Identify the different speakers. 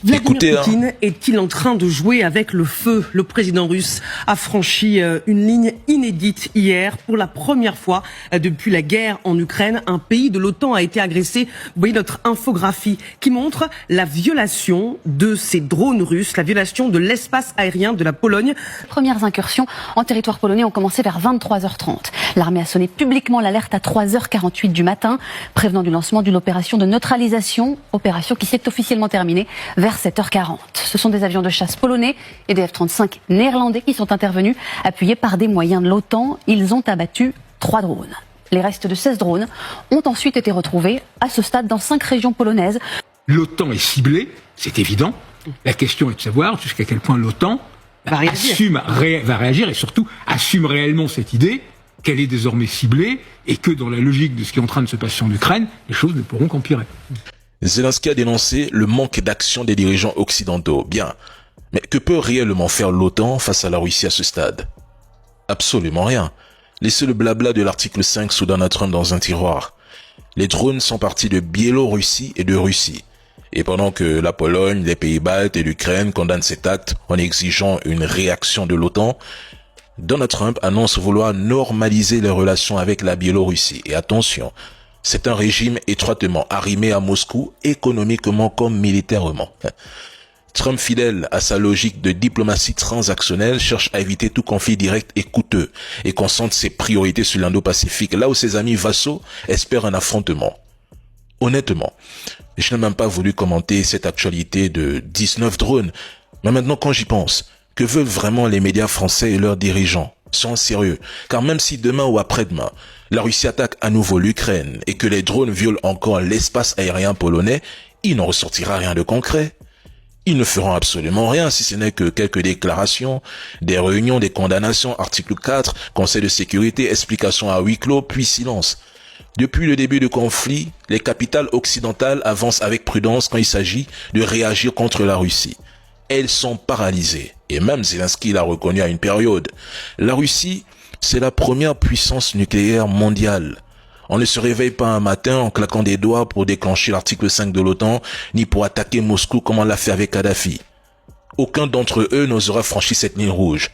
Speaker 1: Vladimir Poutine est-il en train de jouer avec le feu? Le président russe a franchi une ligne inédite hier. Pour la première fois depuis la guerre en Ukraine, un pays de l'OTAN a été agressé. Vous voyez notre infographie qui montre la violation de ces drones russes, la violation de l'espace aérien de la Pologne.
Speaker 2: Les premières incursions en territoire polonais ont commencé vers 23h30. L'armée a sonné publiquement l'alerte à 3h48 du matin, prévenant du lancement d'une opération de neutralisation, opération qui s'est officiellement terminée vers 7h40. Ce sont des avions de chasse polonais et des F-35 néerlandais qui sont intervenus, appuyés par des moyens de l'OTAN. Ils ont abattu 3 drones. Les restes de 16 drones ont ensuite été retrouvés à ce stade dans 5 régions polonaises.
Speaker 3: L'OTAN est ciblée, c'est évident. La question est de savoir jusqu'à quel point l'OTAN va réagir et surtout assume réellement cette idée qu'elle est désormais ciblée et que dans la logique de ce qui est en train de se passer en Ukraine, les choses ne pourront qu'empirer.
Speaker 4: Zelensky a dénoncé le manque d'action des dirigeants occidentaux. Bien, mais que peut réellement faire l'OTAN face à la Russie à ce stade? Absolument rien. Laissez le blabla de l'article 5 sous Donald Trump dans un tiroir. Les drones sont partis de Biélorussie et de Russie. Et pendant que la Pologne, les Pays-Baltes et l'Ukraine condamnent cet acte en exigeant une réaction de l'OTAN, Donald Trump annonce vouloir normaliser les relations avec la Biélorussie. Et attention, c'est un régime étroitement arrimé à Moscou, économiquement comme militairement. Trump, fidèle à sa logique de diplomatie transactionnelle, cherche à éviter tout conflit direct et coûteux et concentre ses priorités sur l'Indo-Pacifique, là où ses amis vassaux espèrent un affrontement. Honnêtement, je n'ai même pas voulu commenter cette actualité de 19 drones, mais maintenant quand j'y pense, que veulent vraiment les médias français et leurs dirigeants? Soyons sérieux, car même si demain ou après-demain, la Russie attaque à nouveau l'Ukraine et que les drones violent encore l'espace aérien polonais, il n'en ressortira rien de concret. Ils ne feront absolument rien si ce n'est que quelques déclarations, des réunions, des condamnations, article 4, Conseil de sécurité, explications à huis clos, puis silence. Depuis le début du conflit, les capitales occidentales avancent avec prudence quand il s'agit de réagir contre la Russie. Elles sont paralysées. Et même Zelensky l'a reconnu à une période. La Russie, c'est la première puissance nucléaire mondiale. On ne se réveille pas un matin en claquant des doigts pour déclencher l'article 5 de l'OTAN, ni pour attaquer Moscou comme on l'a fait avec Kadhafi. Aucun d'entre eux n'osera franchir cette ligne rouge.